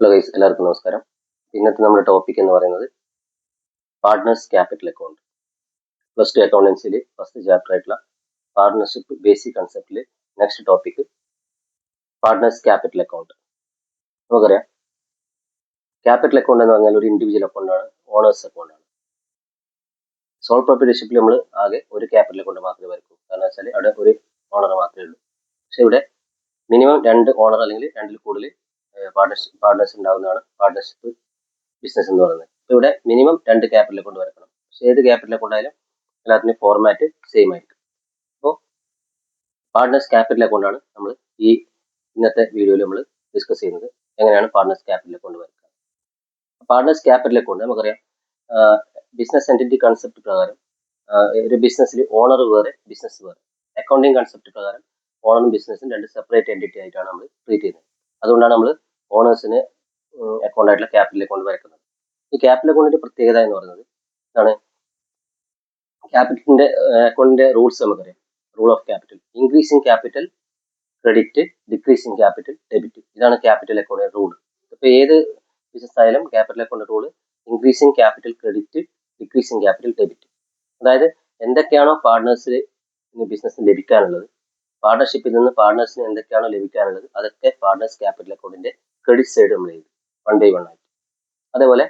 Hello guys, എല്ലാവർക്കും നമസ്കാരം. ഇന്നത്തെ നമ്മുടെ ടോപ്പിക് എന്ന് പറയുന്നത് partners capital account. Plus two അക്കൗണ്ടൻസിയിൽ ഫസ്റ്റ് ചാപ്റ്റർ ആയിട്ടുള്ള പാർട്ട്ണർഷിപ്പ് ബേസിക് കൺസെപ്റ്റിൽ next topic partners capital account. നമുക്കറിയാം, ക്യാപിറ്റൽ അക്കൗണ്ട് എന്ന് പറഞ്ഞാൽ ഒരു ഇൻഡിവിജ്വൽ അക്കൗണ്ടാണ്, ഓണേഴ്സ് അക്കൗണ്ടാണ്. സോൾ പ്രൊപ്രൈറ്റർഷിപ്പിൽ നമ്മൾ ആകെ ഒരു ക്യാപിറ്റൽ അക്കൗണ്ട് മാത്രമേ വരക്കൂ. കാരണം വെച്ചാൽ അവിടെ ഒരു ഓണർ മാത്രമേ ഉള്ളൂ. പക്ഷെ ഇവിടെ മിനിമം 2 ഓണർ അല്ലെങ്കിൽ 2-ൽ കൂടുതൽ പാർട്ട്നേഴ്സ് ഉണ്ടാകുന്നതാണ് പാർട്ട്ണർഷിപ്പ് ബിസിനസ് എന്ന് പറയുന്നത്. ഇവിടെ മിനിമം 2 ക്യാപിറ്റൽ അക്കൗണ്ട് വരക്കണം. പക്ഷേ ഏത് ക്യാപിറ്റൽ അക്കൗണ്ട് ആയാലും എല്ലാത്തിനും ഫോർമാറ്റ് സെയിം ആയിരിക്കും. അപ്പോൾ പാർട്ട്നേഴ്സ് ക്യാപിറ്റൽ അക്കൗണ്ട് ആണ് നമ്മൾ ഈ ഇന്നത്തെ വീഡിയോയിൽ നമ്മൾ ഡിസ്കസ് ചെയ്യുന്നത്. എങ്ങനെയാണ് പാർട്ട്നേഴ്സ് ക്യാപിറ്റൽ അക്കൗണ്ട് വരക്കുക. പാർട്ട്നേഴ്സ് ക്യാപിറ്റൽ അക്കൗണ്ട് നമുക്കറിയാം, ബിസിനസ് എൻറ്റിറ്റി കൺസെപ്റ്റ് പ്രകാരം ഒരു ബിസിനസ്സിൽ ഓണർ വേറെ ബിസിനസ് വേറെ. അക്കൗണ്ടിങ് കൺസെപ്റ്റ് പ്രകാരം ഓണറും ബിസിനസ്സും 2 സെപ്പറേറ്റ് എൻറ്റിറ്റി ആയിട്ടാണ് നമ്മൾ ട്രീറ്റ് ചെയ്യുന്നത്. അതുകൊണ്ടാണ് നമ്മൾ ഓണേഴ്സിന് അക്കൗണ്ട് ആയിട്ടുള്ള ക്യാപിറ്റൽ അക്കൗണ്ട് വരക്കുന്നത്. ഈ ക്യാപിറ്റൽ അക്കൗണ്ടിന്റെ പ്രത്യേകത എന്ന് പറയുന്നത് ഇതാണ്. ക്യാപിറ്റലിന്റെ അക്കൗണ്ടിന്റെ റൂൾസ് നമുക്കറിയാം. Rule of capital: increasing capital credit, decreasing capital debit. ഇതാണ് ക്യാപിറ്റൽ അക്കൗണ്ടിന്റെ റൂൾ. ഇപ്പൊ ഏത് ബിസിനസ് ആയാലും capital account rule increasing capital credit, decreasing capital debit. അതായത് എന്തൊക്കെയാണോ പാർട്ട്നേഴ്സിന് ബിസിനസ്സിന് ലഭിക്കാനുള്ളത്, പാർട്ണർഷിപ്പിൽ നിന്ന് പാർട്ട്നേഴ്സിന് എന്തൊക്കെയാണോ ലഭിക്കാനുള്ളത്, അതൊക്കെ പാർട്ട്നേഴ്സ് ക്യാപിറ്റൽ അക്കൗണ്ടിന്റെ ക്രെഡിറ്റ് സൈഡ് നമ്മൾ ചെയ്തു 1 by 1 ആയിട്ട്. അതേപോലെ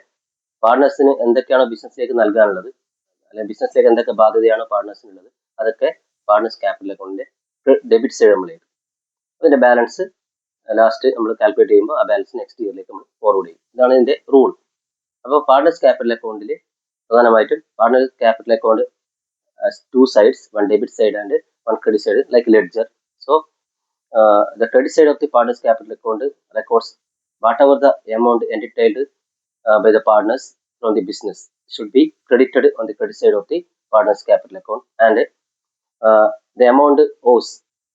പാർട്ട്നേഴ്സിന് എന്തൊക്കെയാണോ ബിസിനസ്സിലേക്ക് നൽകാനുള്ളത്, അല്ലെങ്കിൽ ബിസിനസ്സിലേക്ക് എന്തൊക്കെ ബാധ്യതയാണോ പാർട്ട്നേഴ്സിനുള്ളത്, അതൊക്കെ പാർട്ട്നേഴ്സ് ക്യാപിറ്റൽ അക്കൗണ്ടിന്റെ ഡെബിറ്റ് സൈഡ് നമ്മൾ ചെയ്തു. അതിന്റെ ബാലൻസ് ലാസ്റ്റ് നമ്മൾ കാൽക്കുലേറ്റ് ചെയ്യുമ്പോൾ ആ ബാലൻസ് നെക്സ്റ്റ് ഇയറിലേക്ക് നമ്മൾ ഫോർവേഡ് ചെയ്യും. ഇതാണ് ഇതിന്റെ റൂൾ. അപ്പോൾ പാർട്ട്നേഴ്സ് ക്യാപിറ്റൽ അക്കൗണ്ടിൽ പ്രധാനമായിട്ടും partners capital account has 2 sides, one debit side and one credit side, like ledger. So the credit side of the partners capital account records whatever the amount entitled by the partners from the business should be credited on the credit side of the partners capital account, and the amount owes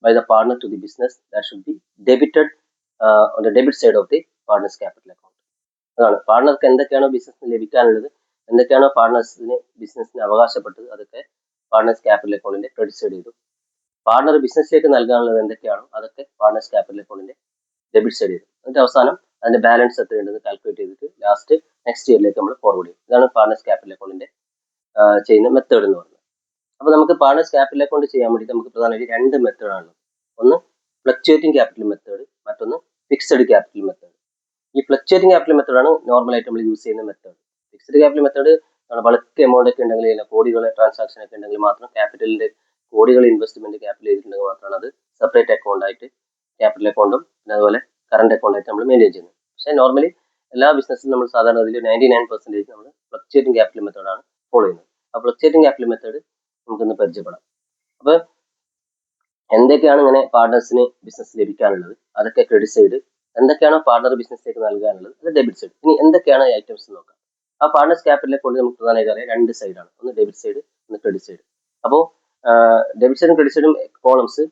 by the partner to the business, that should be debited on the debit side of the partners capital account. അതാണ് പാർട്ണർക്ക് എന്തൊക്കെയാണോ ബിസിനസ്സിന് ലഭിക്കാനുള്ളത്, എന്തൊക്കെയാണോ പാർട്ണേഴ്സിന് ബിസിനസ്സിന് അവകാശപ്പെട്ടത്, അതൊക്കെ partners capital അക്കൗണ്ടിന്റെ credit side ചെയ്തു. Partner ബിസിനസ്സിലേക്ക് നൽകാനുള്ളത് എന്തൊക്കെയാണോ അതൊക്കെ പാർട്ണേഴ്സ് ക്യാപിറ്റൽ അക്കൗണ്ടിന്റെ ഡെബിറ്റ് സൈഡ് ചെയ്തു. എന്നിട്ട് അവസാനം അതിന്റെ ബാലൻസ് എത്രയുണ്ടെന്ന് കാൽക്കുലേറ്റ് ചെയ്തിട്ട് ലാസ്റ്റ് നെക്സ്റ്റ് ഇയറിലേക്ക് നമ്മൾ ഫോർവേഡ് ചെയ്യും. ഇതാണ് പാർട്ണേഴ്സ് ക്യാപിറ്റൽ അക്കൗണ്ടിന്റെ ചെയ്യുന്ന മെത്തേഡ് എന്ന് പറയുന്നത്. അപ്പോൾ നമുക്ക് പാർട്ണേഴ്സ് ക്യാപിറ്റൽ അക്കൗണ്ട് ചെയ്യാൻ വേണ്ടി നമുക്ക് പ്രധാനമായിട്ട് 2 മെത്തേഡാണ്. ഒന്ന് ഫ്ലക്ച്വേറ്റിംഗ് ക്യാപിറ്റൽ മെത്തേഡ്, മറ്റൊന്ന് ഫിക്സഡ് ക്യാപിറ്റൽ മെത്തേഡ്. ഈ ഫ്ലക്ച്വേറ്റിംഗ് ക്യാപിറ്റൽ മെത്തേഡാണ് നോർമലായിട്ട് നമ്മൾ യൂസ് ചെയ്യുന്ന method. Fixed capital method bulk amount ഒക്കെ ഉണ്ടെങ്കിൽ, കോടികളെ ട്രാൻസാക്ഷൻ ഒക്കെ ഉണ്ടെങ്കിൽ മാത്രം, ക്യാപിറ്റലിന്റെ കോടികൾ ഇൻവെസ്റ്റ്മെന്റ് ക്യാപിറ്റൽ ചെയ്തിട്ടുണ്ടെങ്കിൽ മാത്രമാണ് അത് സെപ്പറേറ്റ് അക്കൗണ്ട് ആയിട്ട് ക്യാപിറ്റൽ അക്കൗണ്ടും പിന്നെ അതുപോലെ കറണ്ട് അക്കൗണ്ട് ആയിട്ട് നമ്മൾ മെയിൻറ്റെയിൻ ചെയ്യുന്നത്. പക്ഷേ നോർമലി എല്ലാ ബിസിനസ്സിലും നമ്മൾ സാധാരണ അതിൽ 99% നമ്മൾ ഫ്ലക്ച്വേറ്റിംഗ് ക്യാപിറ്റൽ മെത്തേഡാണ് ഫോളോ ചെയ്യുന്നത്. ആ ഫ്ലക്ച്വേറ്റിംഗ് ക്യാപിറ്റൽ മെത്തേഡ് നമുക്കൊന്ന് പരിചയപ്പെടാം. അപ്പോൾ എന്തൊക്കെയാണ് ഇങ്ങനെ പാർട്ണേഴ്സിന് ബിസിനസ് ലഭിക്കാനുള്ളത്, അതൊക്കെ ക്രെഡിറ്റ് സൈഡ്. എന്തൊക്കെയാണോ പാർട്ണർ ബിസിനസ്സിലേക്ക് നൽകാനുള്ളത്, അത് ഡെബിറ്റ് സൈഡ്. ഇനി എന്തൊക്കെയാണ് ഐറ്റംസ് നോക്കാം. ആ പാർട്ണേഴ്സ് ക്യാപിറ്റൽ അക്കൗണ്ട് നമുക്ക് പ്രധാനമായിട്ട് അറിയാം 2 സൈഡാണ്, ഒന്ന് ഡെബിറ്റ് സൈഡ്, ഒന്ന് ക്രെഡിറ്റ് സൈഡ്. അപ്പോൾ ഡെബിറ്റ് സൈഡും ക്രെഡിറ്റ് സൈഡും കോളംസ്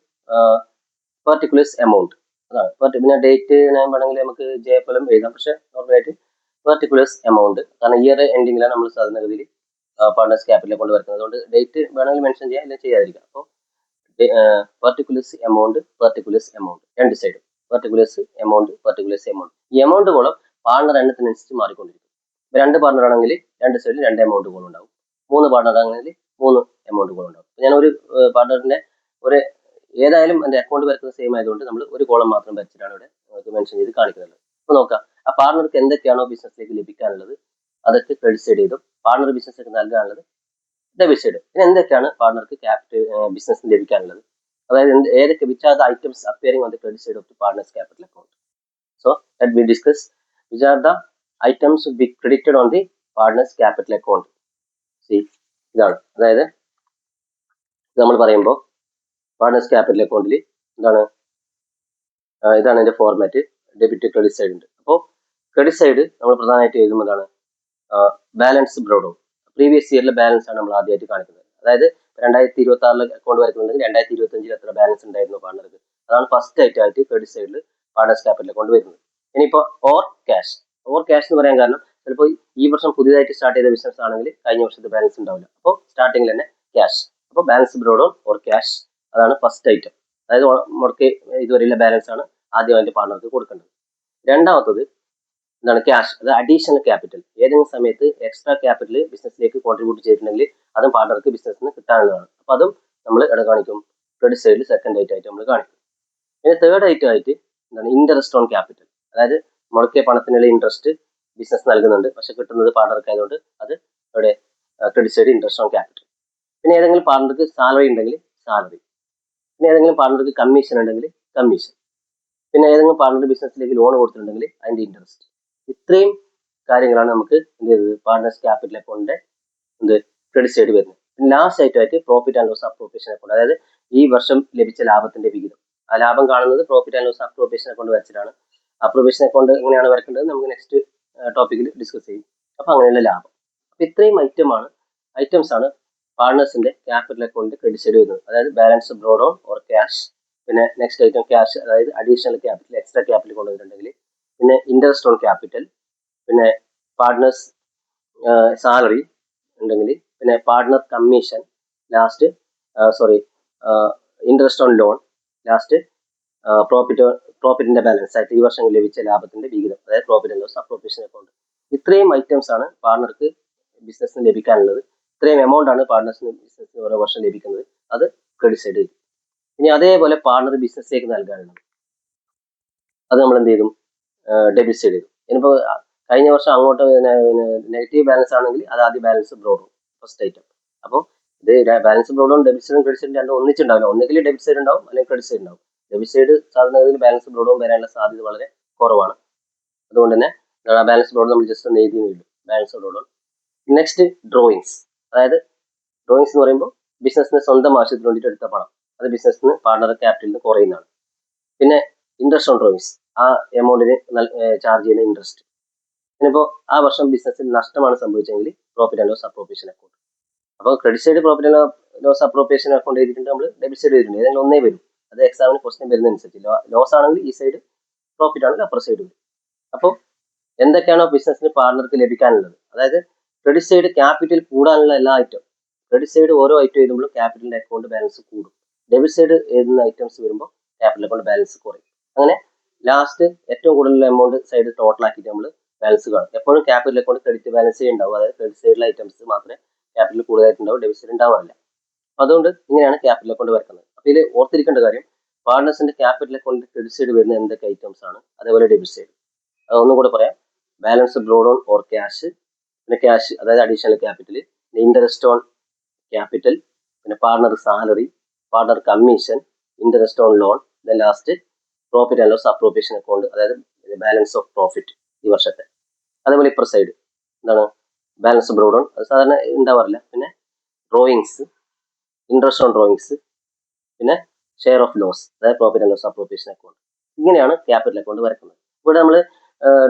പെർട്ടിക്കുലേഴ്സ് എമൗണ്ട്, അതാണ്. പിന്നെ ഡേറ്റ് ഞാൻ വേണമെങ്കിൽ നമുക്ക് ജെഫലം എഴുതാം, പക്ഷെ നോർമലായിട്ട് പെർട്ടിക്കുലേഴ്സ് എമൗണ്ട്. കാരണം ഇയർ എൻഡിങ്ങിലാണ് നമ്മൾ സാധാരണഗതിയിൽ പാർട്ണേഴ്സ് ക്യാപിറ്റൽ അക്കൗണ്ട് വരുന്നത്. അതുകൊണ്ട് ഡേറ്റ് വേണമെങ്കിൽ മെൻഷൻ ചെയ്യാം, അല്ലെങ്കിൽ ചെയ്യാതിരിക്കാം. അപ്പോൾ particulars amount, particulars amount, 2 side. Particulars amount, particulars amount. ഈ എമൗണ്ട് കോളം പാർട്ണർ എണ്ണത്തിനനുസരിച്ച് മാറിക്കൊണ്ടിരിക്കും. 2 പാർട്ണർ ആണെങ്കിൽ 2 സൈഡിൽ 2 എമൗണ്ട് കോളം ഉണ്ടാവും. 3 പാർട്ണർ ആണെങ്കിൽ 3 എമൗണ്ട് കോളം ഉണ്ടാവും. ഞാൻ ഒരു പാർട്ണറിന്റെ ഒരു ഏതായാലും എൻ്റെ അക്കൗണ്ട് വരക്കുന്നത് സെയിം ആയതുകൊണ്ട് നമ്മൾ ഒരു കോളം മാത്രം വരച്ചിട്ടാണ് ഇവിടെ നമുക്ക് മെൻഷൻ ചെയ്ത് കാണിക്കുന്നത്. അപ്പോൾ നോക്കാം, ആ പാർട്ണർക്ക് എന്തൊക്കെയാണോ ബിസിനസ്സിലേക്ക് ലഭിക്കാനുള്ളത് അതൊക്കെ ക്രെഡിറ്റ് സൈഡ് ചെയ്തും പാർട്ണർ ബിസിനസ്സിലേക്ക് നൽകാനുള്ളത് ഡെബിറ്റ് സൈഡ്. പിന്നെ എന്തൊക്കെയാണ് പാർട്ണർക്ക് ക്യാപിറ്റൽ ബിസിനസ്സിന് ലഭിക്കാനുള്ളത്, അതായത് ഏതൊക്കെ which are the items appearing on the credit side of the partners capital account. So let we discuss which are the items to be credited on the partners capital account. സി, ഇതാണ്. അതായത് നമ്മൾ പറയുമ്പോൾ partners capital അക്കൗണ്ടിൽ എന്താണ്, ഇതാണ് എൻ്റെ format. Debit credit side ഉണ്ട്. അപ്പോൾ ക്രെഡിറ്റ് സൈഡ് നമ്മൾ പ്രധാനമായിട്ട് എഴുതുന്നതാണ് ബാലൻസ് ബ്രോഡ് ഔട്ട്. പ്രീവിയസ് ഇയറിലെ ബാലൻസ് ആണ് നമ്മൾ ആദ്യമായിട്ട് കാണിക്കുന്നത്. അതായത് 2026 അക്കൗണ്ട് വരക്കുന്നുണ്ടെങ്കിൽ 2025 എത്ര ബാലൻസ് ഉണ്ടായിരുന്നു പാർട്ണർക്ക്, അതാണ് ഫസ്റ്റ് ആയിട്ട് ക്രെഡിറ്റ് സൈഡിൽ പാർട്ണേഴ്സ് ക്യാപിറ്റൽ അക്കൗണ്ട് വരുന്നത്. ഇനിയിപ്പോൾ ഓർ ക്യാഷ് എന്ന് പറയാൻ കാരണം ചിലപ്പോൾ ഈ വർഷം പുതിയതായിട്ട് സ്റ്റാർട്ട് ചെയ്ത ബിസിനസ് ആണെങ്കിൽ കഴിഞ്ഞ വർഷത്തെ ബാലൻസ് ഉണ്ടാവില്ല. അപ്പോൾ സ്റ്റാർട്ടിങ്ങിൽ തന്നെ ക്യാഷ്. അപ്പോൾ balance brought out or cash, അതാണ് ഫസ്റ്റ് ഐറ്റം. അതായത് മുടക്കി ഇതുവരെയുള്ള ബാലൻസ് ആണ് ആദ്യമായിട്ട് പാർട്ണർക്ക് കൊടുക്കേണ്ടത്. രണ്ടാമത്തത് എന്താണ് ക്യാഷ്, അത് അഡീഷണൽ ക്യാപിറ്റൽ. ഏതെങ്കിലും സമയത്ത് എക്സ്ട്രാ ക്യാപിറ്റൽ ബിസിനസ്സിലേക്ക് കോൺട്രിബ്യൂട്ട് ചെയ്തിട്ടുണ്ടെങ്കിൽ അതും പാർട്ണർക്ക് ബിസിനസ്സിന് കിട്ടാനുള്ളതാണ്. അപ്പോൾ അതും നമ്മൾ എവിടെ കാണിക്കും? ക്രെഡിറ്റ് സൈഡിൽ സെക്കൻഡ് ഐറ്റം ആയിട്ട് നമ്മൾ കാണിക്കും. പിന്നെ തേർഡ് ഐറ്റം ആയിട്ട് എന്താണ്? Interest on capital. അതായത് മുടക്കിയ പണത്തിനുള്ള ഇൻട്രസ്റ്റ് ബിസിനസ് നൽകുന്നുണ്ട്, പക്ഷെ കിട്ടുന്നത് പാർട്ണർക്ക് ആയതുകൊണ്ട് അത് ഇവിടെ credit side interest on capital. പിന്നെ ഏതെങ്കിലും പാർട്ണർക്ക് സാലറി ഉണ്ടെങ്കിൽ സാലറി. പിന്നെ ഏതെങ്കിലും പാർട്ണർക്ക് കമ്മീഷൻ ഉണ്ടെങ്കിൽ കമ്മീഷൻ. പിന്നെ ഏതെങ്കിലും പാർട്ണർ ബിസിനസ്സിലേക്ക് ലോൺ കൊടുത്തിട്ടുണ്ടെങ്കിൽ അതിന്റെ ഇൻട്രസ്റ്റ്. ഇത്രയും കാര്യങ്ങളാണ് നമുക്ക് എന്ത് ചെയ്തത്? പാർട്ണേഴ്സ് ക്യാപിറ്റൽ അക്കൗണ്ടിന്റെ ക്രെഡിറ്റ് സൈഡ് വരുന്നത്. പിന്നെ ലാസ്റ്റ് ആയിട്ട് profit and loss appropriation account. അതായത് ഈ വർഷം ലഭിച്ച ലാഭത്തിന്റെ വിഹിതം. ആ ലാഭം കാണുന്നത് profit and loss appropriation account വെച്ചിട്ടാണ്. അപ്രോപ്രിയേഷൻ അക്കൗണ്ട് എങ്ങനെയാണ് വരക്കേണ്ടത് നമുക്ക് നെക്സ്റ്റ് ടോപ്പിക്കിൽ ഡിസ്കസ് ചെയ്യും. അപ്പൊ അങ്ങനെയുള്ള ലാഭം. അപ്പൊ ഇത്രയും ഐറ്റംസ് ആണ് പാർട്ണേഴ്സിന്റെ ക്യാപിറ്റൽ അക്കൗണ്ടിന്റെ ക്രെഡിറ്റ് സൈഡ് വരുന്നത്. അതായത് balance brought on or cash. പിന്നെ നെക്സ്റ്റ് ഐറ്റം ക്യാഷ്, അതായത് അഡീഷണൽ ക്യാപിറ്റൽ, എക്സ്ട്രാ ക്യാപിറ്റൽ കൊണ്ടുവന്നിട്ടുണ്ടെങ്കിൽ. പിന്നെ ഇൻട്രസ്റ്റ് ഓൺ ക്യാപിറ്റൽ. പിന്നെ പാർട്ണേഴ്സ് സാലറി ഉണ്ടെങ്കിൽ. പിന്നെ partner commission. Last interest on loan. Last പ്രോഫിറ്റിന്റെ ബാലൻസ് ആയിട്ട് ഈ വർഷം ലഭിച്ച ലാഭത്തിന്റെ വിഹിതം, അതായത് profit and loss appropriation account. ഇത്രയും ഐറ്റംസ് ആണ് പാർട്ണർക്ക് ബിസിനസ്സിന് ലഭിക്കാനുള്ളത്. ഇത്രയും എമൗണ്ട് ആണ് പാർട്ണേഴ്സിന് ബിസിനസ്സിന് ഓരോ വർഷം ലഭിക്കുന്നത്. അത് ക്രെഡിറ്റ് സൈഡ് ചെയ്യും. ഇനി അതേപോലെ പാർട്ണർ ബിസിനസ്സിലേക്ക് നൽകാനുള്ളത് അത് നമ്മൾ എന്ത് ചെയ്യും? ഡെബിറ്റ് സൈഡ് ചെയ്തു. ഇനിയിപ്പോൾ കഴിഞ്ഞ വർഷം അങ്ങോട്ട് നെഗറ്റീവ് ബാലൻസ് ആണെങ്കിൽ അത് ആദ്യം ബാലൻസ് ബ്രോഡും ഫസ്റ്റ് ഐറ്റം. അപ്പോൾ ഇത് ബാലൻസ് ബ്രോഡും ഡെബിറ്റ് സൈഡും ക്രെഡിറ്റ് സൈഡും രണ്ടും ഒന്നിച്ചുണ്ടാവില്ല. ഒന്നുകിൽ ഡെബിറ്റ് സൈഡ് ഉണ്ടാവും, അല്ലെങ്കിൽ ക്രെഡിറ്റ് സൈഡ് ഉണ്ടാവും. ഡെബിറ്റ് സൈഡ് സാധാരണ ബാലൻസ് ബ്രോഡും വരാനുള്ള സാധ്യത വളരെ കുറവാണ്. അതുകൊണ്ട് തന്നെ ബാലൻസ് ബ്രോഡ് നമ്മൾ ജസ്റ്റ് ഒന്ന് എഴുതി നേടും, ബാലൻസ് ബ്രോഡ്. Next drawings. അതായത് ഡ്രോയിങ്സ് എന്ന് പറയുമ്പോൾ ബിസിനസ്സിന് സ്വന്തം ആവശ്യത്തിന് വേണ്ടിയിട്ട് എടുത്ത പണം, അത് ബിസിനസ്സിന് പാർട്ണർ ക്യാപിറ്റലിന് കുറയുന്നതാണ്. പിന്നെ ഇൻട്രസ്റ്റ് ഓൺ ഡ്രോയിങ്സ്, ആ എമൗണ്ടിന് ചാർജ് ചെയ്യുന്ന ഇൻട്രസ്റ്റ്. ഇനിയിപ്പോൾ ആ വർഷം ബിസിനസ്സിൽ നഷ്ടമാണ് സംഭവിച്ചെങ്കിൽ profit and loss appropriation account. അപ്പോൾ credit side profit and loss appropriation account എഴുതിയിട്ടുണ്ട്, നമ്മൾ ഡെബിറ്റ് സൈഡ് എഴുതിയിട്ടുണ്ട്. ഏതെങ്കിലും ഒന്നേ വരും. അത് എക്സാമിന് ക്വസ്റ്റ്യൻ വരുന്നതനുസരിച്ച്. ലോസ് ആണെങ്കിൽ ഈ സൈഡ്, പ്രോഫിറ്റ് ആണെങ്കിൽ അപ്പർ സൈഡ് വരും. അപ്പോൾ എന്തൊക്കെയാണോ ബിസിനസ്സിന് പാർട്ണർക്ക് ലഭിക്കാനുള്ളത്, അതായത് ക്രെഡിറ്റ് സൈഡ് ക്യാപിറ്റൽ കൂടാനുള്ള എല്ലാ ഐറ്റം. ക്രെഡിറ്റ് സൈഡ് ഓരോ ഐറ്റം എഴുതുമ്പോൾ ക്യാപിറ്റലിന്റെ അക്കൗണ്ട് ബാലൻസ് കൂടും. ഡെബിറ്റ് സൈഡ് എഴുതുന്ന ഐറ്റംസ് വരുമ്പോൾ ക്യാപിറ്റൽ അക്കൗണ്ട് ബാലൻസ് കുറയും. അങ്ങനെ ലാസ്റ്റ് ഏറ്റവും കൂടുതൽ എമൗണ്ട് സൈഡ് ടോട്ടൽ ആക്കിയിട്ട് നമ്മൾ ബാലൻസ് കാണും. എപ്പോഴും ക്യാപിറ്റൽ അക്കൗണ്ട് ക്രെഡിറ്റ് ബാലൻസേ ഉണ്ടാവും. അതായത് ക്രെഡിറ്റ് സൈഡിലെ ഐറ്റംസ് മാത്രമേ ക്യാപിറ്റൽ കൂടുതലായിട്ടുണ്ടാവും, ഡെബിറ്റ് സൈഡ് ഉണ്ടാവാറില്ല. അതുകൊണ്ട് ഇങ്ങനെയാണ് ക്യാപിറ്റൽ അക്കൗണ്ട് വരുന്നത്. അപ്പോൾ ഇതിൽ ഓർത്തിരിക്കേണ്ട കാര്യം, പാർട്ണേഴ്സിന്റെ ക്യാപിറ്റൽ അക്കൗണ്ട് ക്രെഡിറ്റ് സൈഡ് വരുന്ന എന്തൊക്കെ ഐറ്റംസ് ആണ്, അതേപോലെ ഡെബിറ്റ് സൈഡ്. അതൊന്നും കൂടെ പറയാം. Balance brought on or cash, പിന്നെ ക്യാഷ് അതായത് അഡീഷണൽ ക്യാപിറ്റൽ, പിന്നെ ഇൻട്രസ്റ്റ് ഓൺ ക്യാപിറ്റൽ, പിന്നെ partner salary, partner commission, interest on loan, then last profit and loss appropriation account, അതായത് ബാലൻസ് ഓഫ് പ്രോഫിറ്റ് ഈ വർഷത്തെ. അതേപോലെ ഇപ്പർ സൈഡ് എന്താണ്? ബാലൻസ് ബ്രോഡ് ഓൺ, അത് സാധാരണ ഉണ്ടാവാറില്ല. പിന്നെ ഡ്രോയിങ്സ്, ഇൻട്രസ്റ്റ് ഓൺ ഡ്രോയിങ്സ്, പിന്നെ ഷെയർ ഓഫ് ലോസ്, അതായത് profit and loss appropriation account. ഇങ്ങനെയാണ് ക്യാപിറ്റൽ അക്കൗണ്ട് വരക്കുന്നത്. ഇവിടെ നമ്മൾ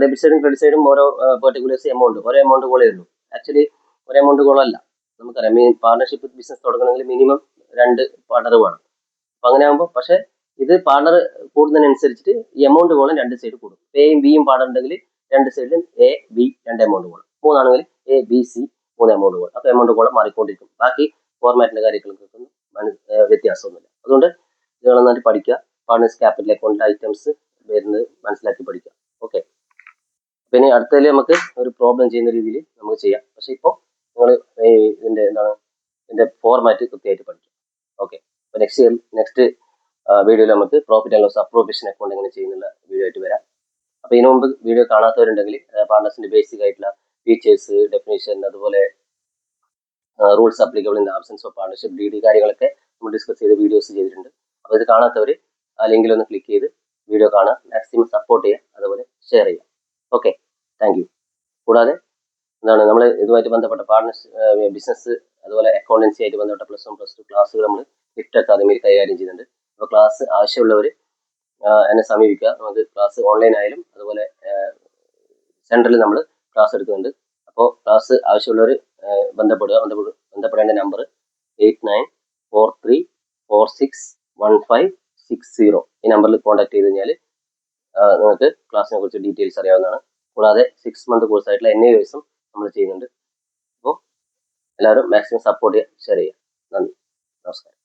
ഡെബിറ്റ് സൈഡും ക്രെഡിറ്റ് സൈഡും ഓരോ പെർട്ടിക്കുലേഴ്സ് എമൗണ്ട്, ഒരേ എമൗണ്ട് കോളേ ഉള്ളൂ. ആക്ച്വലി ഒരേ എമൗണ്ട് കോളല്ല. നമുക്കറിയാം പാർട്ണർഷിപ്പ് ബിസിനസ് തുടങ്ങണമെങ്കിൽ മിനിമം 2 പാർട്ണർ വേണം. അപ്പൊ അങ്ങനെ ആകുമ്പോൾ, പക്ഷേ ഇത് പാർട്ണർ കൂടുന്നതിനനുസരിച്ചിട്ട് ഈ എമൗണ്ട് കോളം 2 സൈഡ് കൂടും. എയും ബിയും പാർട്ണർ ഉണ്ടെങ്കിൽ 2 സൈഡിലും എ ബി 2 എമൗണ്ട് കോളം, 3 ആണെങ്കിൽ A B C 3 amount column. അപ്പൊ എമൗണ്ട് കോളം മാറിക്കൊണ്ടിരിക്കും. ബാക്കി ഫോർമാറ്റിന്റെ കാര്യങ്ങൾക്കൊന്നും വ്യത്യാസമൊന്നുമില്ല. അതുകൊണ്ട് ഇത് നന്നായിട്ട് പഠിക്കുക. പാർട്ണേഴ്സ് ക്യാപിറ്റൽ അക്കൗണ്ടിന്റെ ഐറ്റംസ് വരുന്നത് മനസ്സിലാക്കി പഠിക്കുക. ഓക്കെ. പിന്നെ അടുത്തതിൽ നമുക്ക് ഒരു പ്രോബ്ലം ചെയ്യുന്ന രീതിയിൽ നമുക്ക് ചെയ്യാം. പക്ഷെ ഇപ്പോൾ നിങ്ങൾ ഇതിന്റെ ഫോർമാറ്റ് കൃത്യമായിട്ട് പഠിക്കും. ഓക്കെ. അപ്പോൾ നെക്സ്റ്റ് വീഡിയോയിൽ നമുക്ക് profit and loss appropriation account എങ്ങനെ ചെയ്യുന്നുള്ള വീഡിയോ ആയിട്ട് വരാം. അപ്പോൾ ഇതിനു മുമ്പ് വീഡിയോ കാണാത്തവരുണ്ടെങ്കിൽ പാർട്ണേഴ്സിന്റെ ബേസിക് ആയിട്ടുള്ള ഫീച്ചേഴ്സ്, ഡെഫിനേഷൻ, അതുപോലെ rules applicable in absence of partnership, D കാര്യങ്ങളൊക്കെ നമ്മൾ ഡിസ്കസ് ചെയ്ത വീഡിയോസ് ചെയ്തിട്ടുണ്ട്. അപ്പോൾ ഇത് കാണാത്തവർ ആ ലിങ്കിൽ ഒന്ന് ക്ലിക്ക് ചെയ്ത് വീഡിയോ കാണുക, മാക്സിമം സപ്പോർട്ട് ചെയ്യുക, അതുപോലെ ഷെയർ ചെയ്യുക. Okay, thank you. കൂടാതെ നമ്മൾ ഇതുമായിട്ട് ബന്ധപ്പെട്ട പാർട്ണേഴ്സ് ബിസിനസ്, അതുപോലെ അക്കൗണ്ടൻസി ആയിട്ട് ബന്ധപ്പെട്ട +1 +2 ക്ലാസ്സുകൾ നമ്മൾ ഗിഫ്റ്റ് അക്കാദമിയിൽ കൈകാര്യം ചെയ്യുന്നുണ്ട്. അപ്പോൾ ക്ലാസ് ആവശ്യമുള്ളവർ എന്നെ സമീപിക്കുക. നമുക്ക് ക്ലാസ് ഓൺലൈൻ ആയാലും അതുപോലെ സെൻറ്ററിൽ നമ്മൾ ക്ലാസ് എടുക്കുന്നുണ്ട്. അപ്പോൾ ക്ലാസ് ആവശ്യമുള്ളവർ ബന്ധപ്പെടേണ്ട നമ്പർ 8943461560. ഈ നമ്പറിൽ കോൺടാക്ട് ചെയ്ത് കഴിഞ്ഞാൽ നിങ്ങൾക്ക് ക്ലാസ്സിനെ കുറിച്ച് ഡീറ്റെയിൽസ് അറിയാവുന്നതാണ്. കൂടാതെ 6 മന്ത് കോഴ്സ് ആയിട്ടുള്ള NIOS നമ്മൾ ചെയ്യുന്നുണ്ട്. അപ്പോൾ എല്ലാവരും മാക്സിമം സപ്പോർട്ട് ചെയ്യുക, ഷെയർ ചെയ്യുക. നന്ദി, നമസ്കാരം.